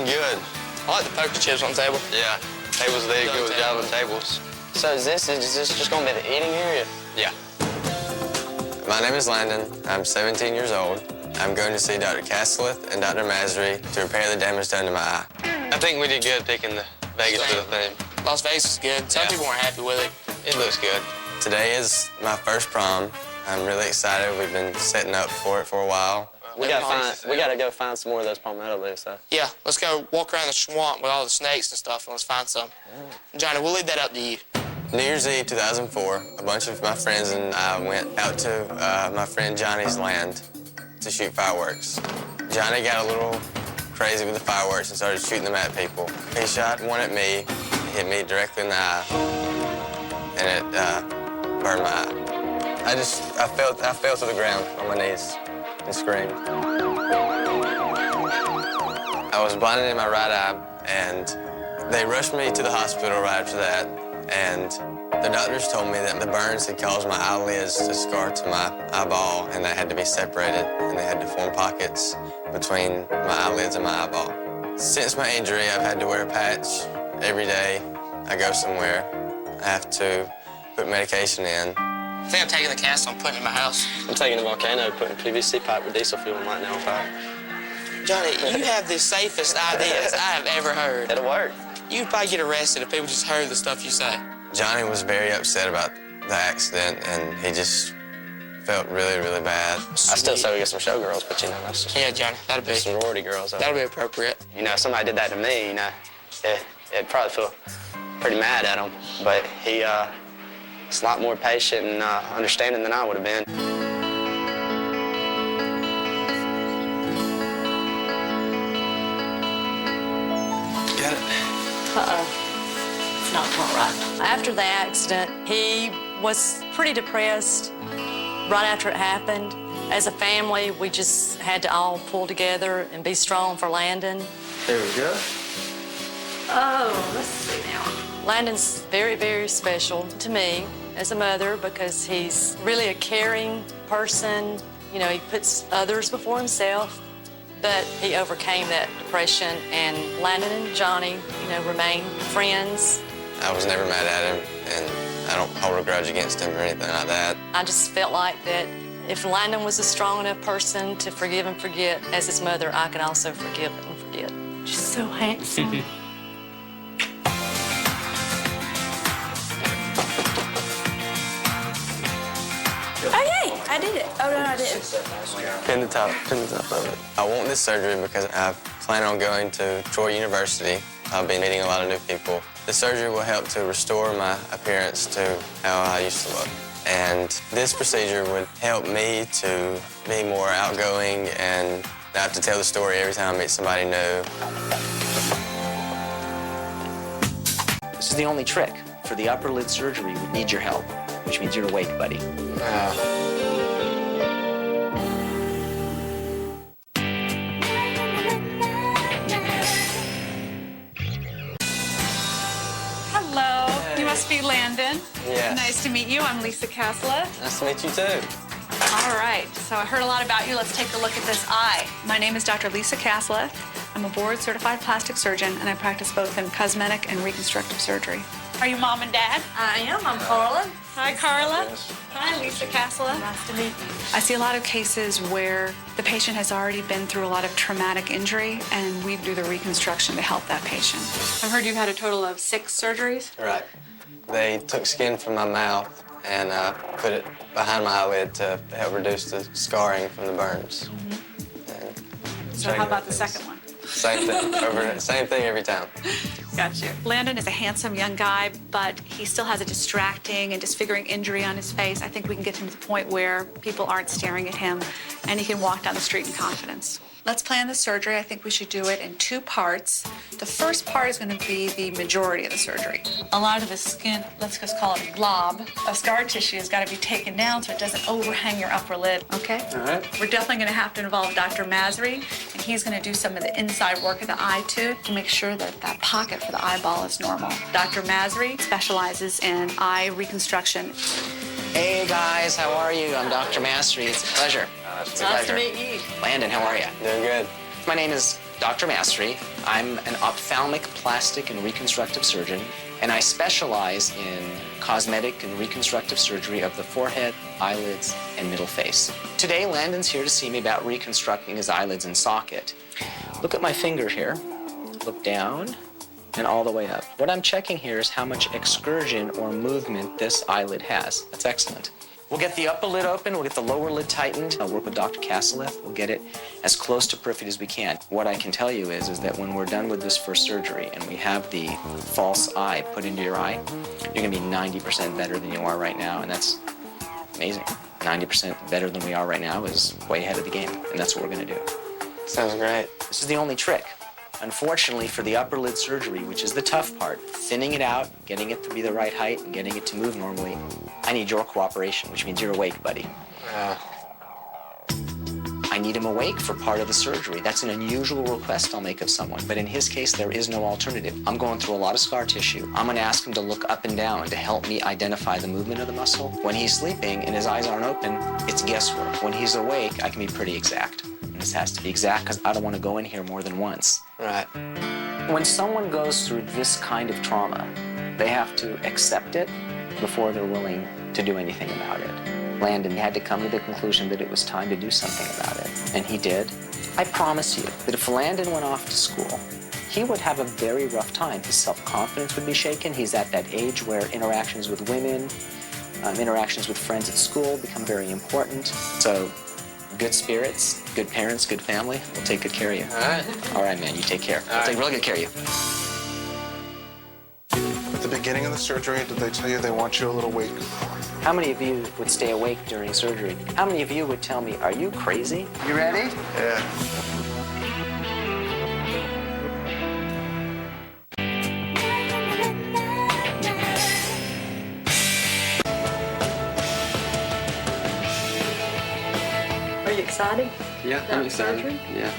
looking good. I like the poker chips on the table. Yeah, tables did a good job on tables. So is this just going to be the eating area? Yeah. My name is Landon. I'm 17 years old. I'm going to see Dr. Castelleth and Dr. Masry to repair the damage done to my eye. I think we did good picking the Vegas for the theme. Las Vegas is good. Some people weren't happy with it. It looks good. Today is my first prom. I'm really excited. We've been setting up for it for a while. We gotta go find some more of those palmetto leaves, though. Yeah, let's go walk around the swamp with all the snakes and stuff, and let's find some. Johnny, we'll leave that up to you. New Year's Eve 2004, a bunch of my friends and I went out to my friend Johnny's land to shoot fireworks. Johnny got a little crazy with the fireworks and started shooting them at people. He shot one at me, hit me directly in the eye, and it burned my eye. I fell to the ground on my knees and screamed. I was blinded in my right eye, and they rushed me to the hospital right after that, and the doctors told me that the burns had caused my eyelids to scar to my eyeball, and they had to be separated, and they had to form pockets between my eyelids and my eyeball. Since my injury, I've had to wear a patch every day. I go somewhere, I have to put medication in. I think I'm taking the cast on putting it in my house. I'm taking a volcano, putting PVC pipe with diesel fuel and lighting it on fire. Johnny, you have the safest ideas I have ever heard. It'll work. You'd probably get arrested if people just heard the stuff you say. Johnny was very upset about the accident, and he just felt really, really bad. I still say we get some showgirls, but you know, that's just Yeah, Johnny, that'll be. sorority girls. That'll be appropriate. You know, if somebody did that to me, you know, it'd probably feel pretty mad at him. But he's a lot more patient and understanding than I would have been. Got it. It's not going right. After the accident, he was pretty depressed right after it happened. As a family, we just had to all pull together and be strong for Landon. There we go. Oh, let's see now. Landon's very, very special to me as a mother because he's really a caring person. You know, he puts others before himself, but he overcame that depression, and Landon and Johnny, you know, remain friends. I was never mad at him, and I don't hold a grudge against him or anything like that. I just felt like that if Landon was a strong enough person to forgive and forget, as his mother, I could also forgive and forget. Just so handsome. Oh, yay! I did it. Oh, no, I didn't. Pin the top of it. I want this surgery because I plan on going to Troy University. I'll be meeting a lot of new people. The surgery will help to restore my appearance to how I used to look. And this procedure would help me to be more outgoing and not have to tell the story every time I meet somebody new. This is the only trick. For the upper lid surgery, we need your help, which means you're awake, buddy. Hello. You must be Landon. Yes. Nice to meet you. I'm Lisa Castelleth. Nice to meet you too. All right. So I heard a lot about you. Let's take a look at this eye. My name is Dr. Lisa Castelleth. I'm a board-certified plastic surgeon, and I practice both in cosmetic and reconstructive surgery. Are you mom and dad? I am. I'm Carla. Hi, Carla. Hi, Lisa Castelleth. Nice to meet you. I see a lot of cases where the patient has already been through a lot of traumatic injury, and we do the reconstruction to help that patient. I've heard you've had a total of 6 surgeries. Right. They took skin from my mouth and put it behind my eyelid to help reduce the scarring from the burns. So how about the second one? Same thing. Same thing every time. Got you. Landon is a handsome young guy, but he still has a distracting and disfiguring injury on his face. I think we can get him to the point where people aren't staring at him and he can walk down the street in confidence. Let's plan the surgery. I think we should do it in 2 parts. The first part is going to be the majority of the surgery. A lot of the skin, let's just call it a glob of scar tissue, has got to be taken down so it doesn't overhang your upper lid, okay? All right. We're definitely going to have to involve Dr. Masry, and he's going to do some of the inside work of the eye too to make sure that that pocket for the eyeball is normal. Dr. Masry specializes in eye reconstruction. Hey, guys, how are you? I'm Dr. Mastery. It's a pleasure. Nice to meet you. Landon, how are you? Doing good. My name is Dr. Mastery. I'm an ophthalmic, plastic, and reconstructive surgeon, and I specialize in cosmetic and reconstructive surgery of the forehead, eyelids, and middle face. Today, Landon's here to see me about reconstructing his eyelids and socket. Look at my finger here. Look down and all the way up. What I'm checking here is how much excursion or movement this eyelid has. That's excellent. We'll get the upper lid open, we'll get the lower lid tightened. I'll work with Dr. Castelleth. We'll get it as close to perfect as we can. What I can tell you is that when we're done with this first surgery and we have the false eye put into your eye, you're gonna be 90% better than you are right now, and that's amazing. 90% better than we are right now is way ahead of the game, and that's what we're gonna do. Sounds great. This is the only trick. Unfortunately, for the upper lid surgery, which is the tough part, thinning it out, getting it to be the right height, and getting it to move normally, I need your cooperation, which means you're awake, buddy. I need him awake for part of the surgery. That's an unusual request I'll make of someone, but in his case, there is no alternative. I'm going through a lot of scar tissue. I'm gonna ask him to look up and down to help me identify the movement of the muscle. When he's sleeping and his eyes aren't open, it's guesswork. When he's awake, I can be pretty exact. And this has to be exact because I don't want to go in here more than once. Right. When someone goes through this kind of trauma, they have to accept it before they're willing to do anything about it. Landon had to come to the conclusion that it was time to do something about it, and he did. I promise you that if Landon went off to school, he would have a very rough time. His self-confidence would be shaken. He's at that age where interactions with women, interactions with friends at school become very important. So good spirits, good parents, good family will take good care of you. All right. All right, man, you take care. We'll take really good care of you. At the beginning of the surgery, did they tell you they want you a little awake? How many of you would stay awake during surgery? How many of you would tell me, are you crazy? You ready? Yeah. Are you excited? Yeah, I'm excited. Surgery? Yeah.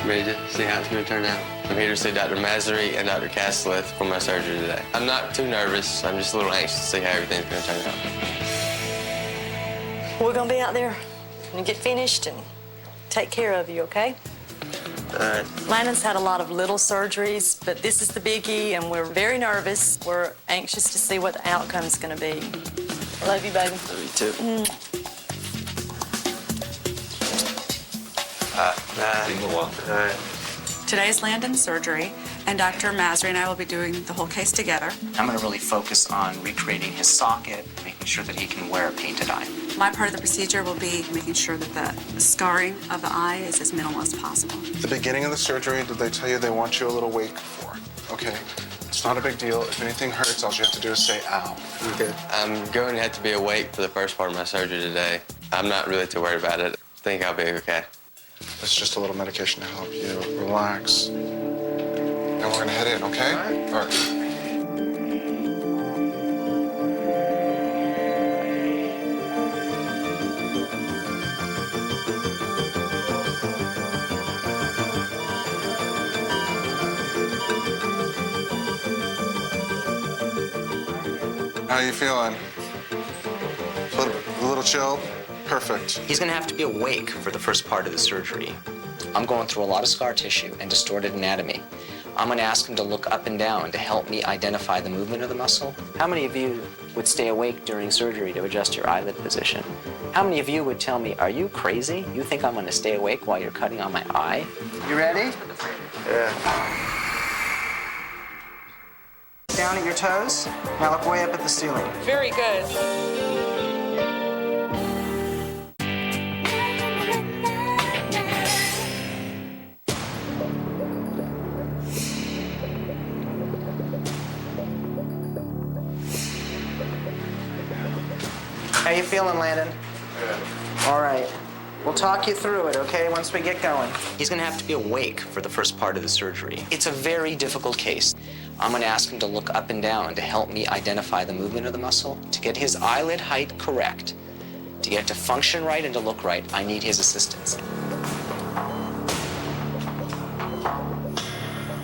Ready to see how it's going to turn out. I'm here to see Dr. Mastery and Dr. Castelleth for my surgery today. I'm not too nervous. I'm just a little anxious to see how everything's going to turn out. We're gonna be out there and get finished and take care of you, okay? All right. Landon's had a lot of little surgeries, but this is the biggie, and we're very nervous. We're anxious to see what the outcome's gonna be. Love you, baby. Love you too. All right. Today's Landon's surgery, and Dr. Mastery and I will be doing the whole case together. I'm going to really focus on recreating his socket, making sure that he can wear a painted eye. My part of the procedure will be making sure that the scarring of the eye is as minimal as possible. At the beginning of the surgery, did they tell you they want you a little awake for? Okay. It's not a big deal. If anything hurts, all you have to do is say, ow. Okay. I'm going to have to be awake for the first part of my surgery today. I'm not really too worried about it. I think I'll be okay. It's just a little medication to help you relax. And we're gonna head in, okay? All right. How you feeling? A little chilled? Perfect. He's going to have to be awake for the first part of the surgery. I'm going through a lot of scar tissue and distorted anatomy. I'm going to ask him to look up and down to help me identify the movement of the muscle. How many of you would stay awake during surgery to adjust your eyelid position? How many of you would tell me, are you crazy? You think I'm going to stay awake while you're cutting on my eye? You ready? Yeah. Down at your toes. Now look way up at the ceiling. Very good. How you feeling, Landon? Good. All right. We'll talk you through it, okay, once we get going. He's going to have to be awake for the first part of the surgery. It's a very difficult case. I'm going to ask him to look up and down to help me identify the movement of the muscle. To get his eyelid height correct, to get it to function right and to look right, I need his assistance.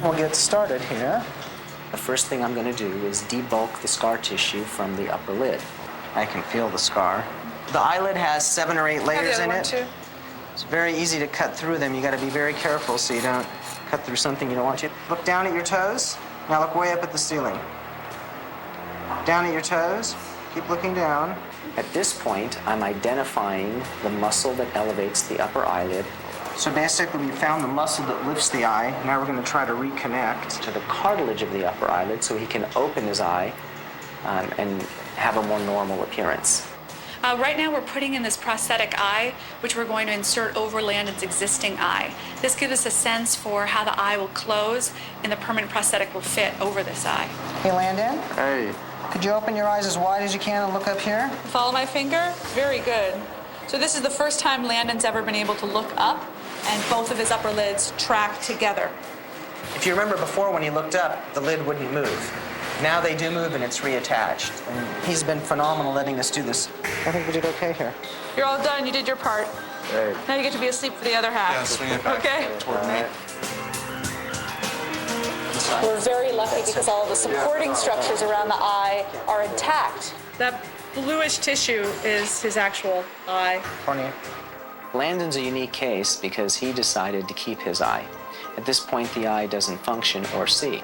We'll get started here. The first thing I'm going to do is debulk the scar tissue from the upper lid. I can feel the scar. The eyelid has 7 or 8 layers in it. It's very easy to cut through them. You got to be very careful so you don't cut through something you don't want to. Look down at your toes. Now look way up at the ceiling. Down at your toes. Keep looking down. At this point, I'm identifying the muscle that elevates the upper eyelid So basically, we found the muscle that lifts the eye. Now we're going to try to reconnect to the cartilage of the upper eyelid so he can open his eye and have a more normal appearance. Right now we're putting in this prosthetic eye, which we're going to insert over Landon's existing eye. This gives us a sense for how the eye will close and the permanent prosthetic will fit over this eye. Hey, Landon. Hey. Could you open your eyes as wide as you can and look up here? Follow my finger? Very good. So this is the first time Landon's ever been able to look up and both of his upper lids track together. If you remember before when he looked up, the lid wouldn't move. Now they do move and it's reattached. And he's been phenomenal letting us do this. I think we did okay here. You're all done. You did your part. Hey. Now you get to be asleep for the other half. Yeah, swing it back Okay. toward me. We're very lucky because all of the supporting structures around the eye are intact. That bluish tissue is his actual eye. Cornea. Landon's a unique case because he decided to keep his eye. At this point, the eye doesn't function or see.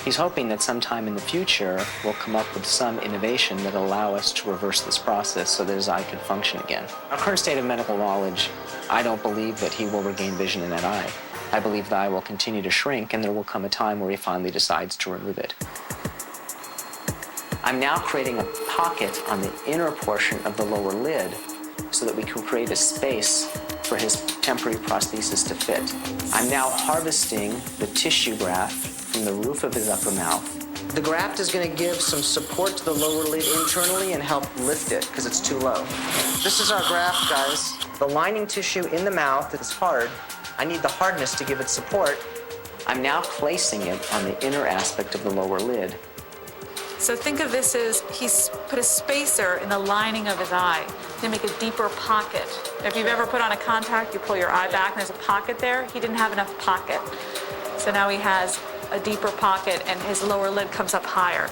He's hoping that sometime in the future, we'll come up with some innovation that'll allow us to reverse this process so that his eye can function again. Our current state of medical knowledge, I don't believe that he will regain vision in that eye. I believe the eye will continue to shrink and there will come a time where he finally decides to remove it. I'm now creating a pocket on the inner portion of the lower lid so that we can create a space for his temporary prosthesis to fit. I'm now harvesting the tissue graft from the roof of his upper mouth. The graft is going to give some support to the lower lid internally and help lift it because it's too low. This is our graft, guys. The lining tissue in the mouth is hard. I need the hardness to give it support. I'm now placing it on the inner aspect of the lower lid. So think of this as he's put a spacer in the lining of his eye to make a deeper pocket. If you've ever put on a contact, you pull your eye back and there's a pocket there. He didn't have enough pocket. So now he has a deeper pocket and his lower lid comes up higher.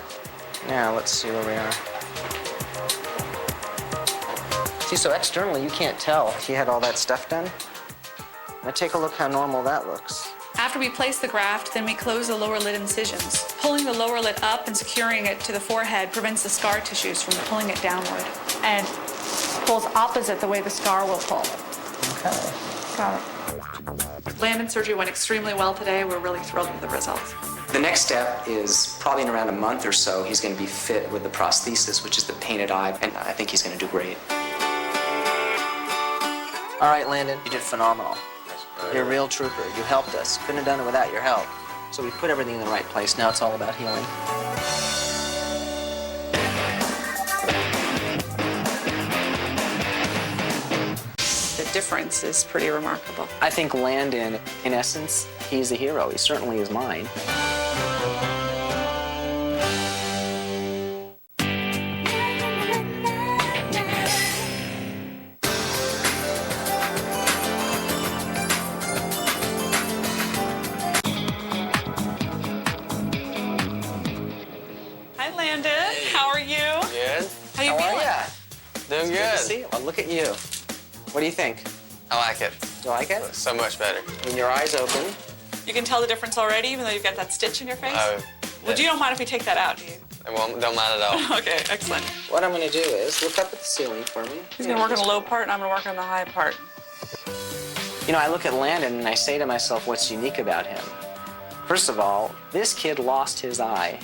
Now let's see where we are. See, so externally you can't tell he had all that stuff done. Now take a look how normal that looks. After we place the graft, then we close the lower lid incisions. Pulling the lower lid up and securing it to the forehead prevents the scar tissues from pulling it downward and pulls opposite the way the scar will pull. Okay. Got it. Landon's surgery went extremely well today. We're really thrilled with the results. The next step is probably in around a month or so, he's going to be fit with the prosthesis, which is the painted eye, and I think he's going to do great. All right, Landon, you did phenomenal. You're a real trooper. You helped us. Couldn't have done it without your help. So we put everything in the right place. Now it's all about healing. The difference is pretty remarkable. I think Landon, in essence, he's a hero. He certainly is mine. Hi, Landon. How are you? Good? How you How feeling? are ya? Doing Good to good. see you. Well, look at you. What do you think? I like it. Do you like it? So much better. When your eyes open, You can tell the difference already, even though you've got that stitch in your face? Oh, Well, you don't mind if we take that out, do you? don't mind at all. Okay, excellent. What I'm going to do is look up at the ceiling for me. He's going to work on the low part, and I'm going to work on the high part. you know, I look at Landon and I say to myself, what's unique about him? First of all, this kid lost his eye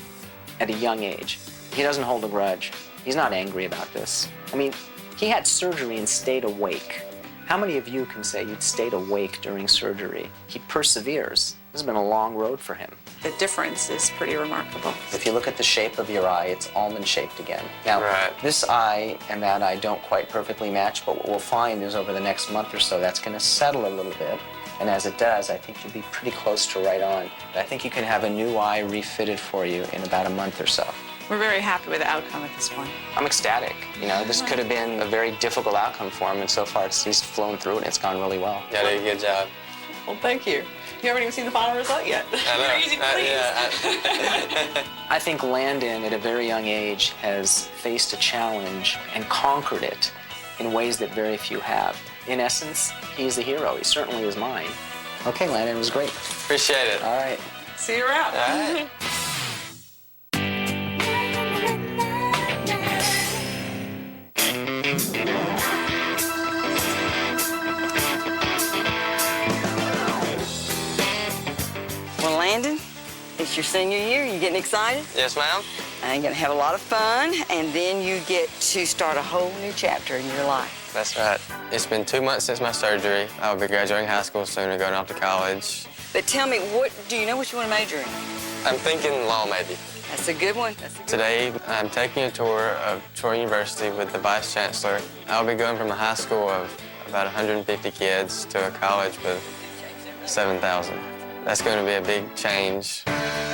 at a young age. He doesn't hold a grudge. He's not angry about this. I mean, he had surgery and stayed awake. How many of you can say you'd stayed awake during surgery? He perseveres. This has been a long road for him. The difference is pretty remarkable. If you look at the shape of your eye, it's almond-shaped again. Now, Right. this eye and that eye don't quite perfectly match, but what we'll find is over the next month or so, that's going to settle a little bit. And as it does, I think you'll be pretty close to right on. I think you can have a new eye refitted for you in about a month or so. We're very happy with the outcome at this point. I'm ecstatic. You know, this could have been a very difficult outcome for him, and so far he's flown through it and it's gone really well. You did a good job. Well, thank you. You haven't even seen the final result yet. I know. You're easy to please. Yeah, I think Landon, at a very young age, has faced a challenge and conquered it in ways that very few have. In essence, he's the hero. He certainly is mine. Okay, Landon, it was great. Appreciate it. All right. See you around. All right. Well, Landon, it's your senior year. You getting excited? Yes, ma'am. I'm gonna have a lot of fun, and then you get to start a whole new chapter in your life. That's right. It's been 2 months since my surgery. I'll be graduating high school soon and going off to college. But tell me, do you know what you want to major in? I'm thinking law, maybe. That's a good one. That's a good Today, I'm taking a tour of Troy University with the Vice Chancellor. I'll be going from a high school of about 150 kids to a college with 7,000. That's going to be a big change.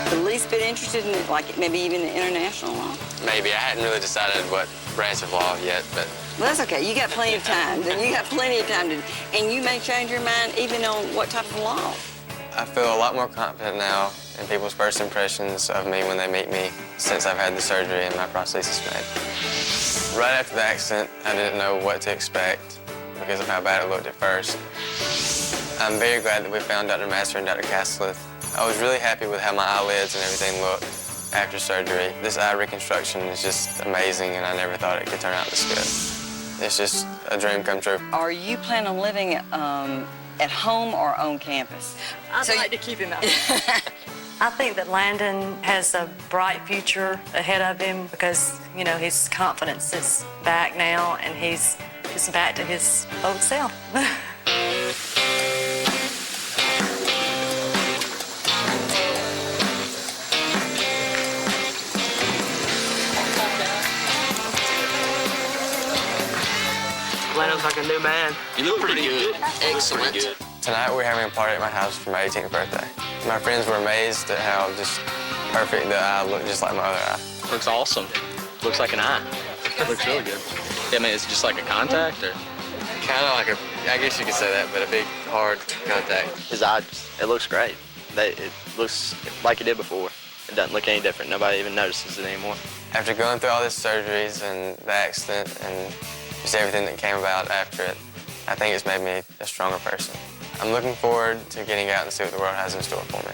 The least bit interested in, like, maybe even the international law. Maybe. I hadn't really decided what branch of law yet, but Well, that's okay. You got plenty of time. You got plenty of time to, and you may change your mind even on what type of law. I feel a lot more confident now in people's first impressions of me when they meet me since I've had the surgery and my prosthesis made. Right after the accident, I didn't know what to expect because of how bad it looked at first. I'm very glad that we found Dr. Master and Dr. Casleth. I was really happy with how my eyelids and everything looked after surgery. This eye reconstruction is just amazing, and I never thought it could turn out this good. It's just a dream come true. Are you planning on living at home or on campus? I'd like to keep him out. I think that Landon has a bright future ahead of him because, you know, his confidence is back now and he's just back to his old self. Landon's like a new man. You look pretty good. Excellent. Tonight we're having a party at my house for my 18th birthday. My friends were amazed at how just perfect the eye looked, just like my other eye. Looks awesome. Looks like an eye. Looks really good. I mean, it's just like a contact, or? Kind of like I guess you could say that, but a big, hard contact. His eye, it looks great. It looks like it did before. It doesn't look any different. Nobody even notices it anymore. After going through all these surgeries and the accident and just everything that came about after it, I think it's made me a stronger person. I'm looking forward to getting out and see what the world has in store for me.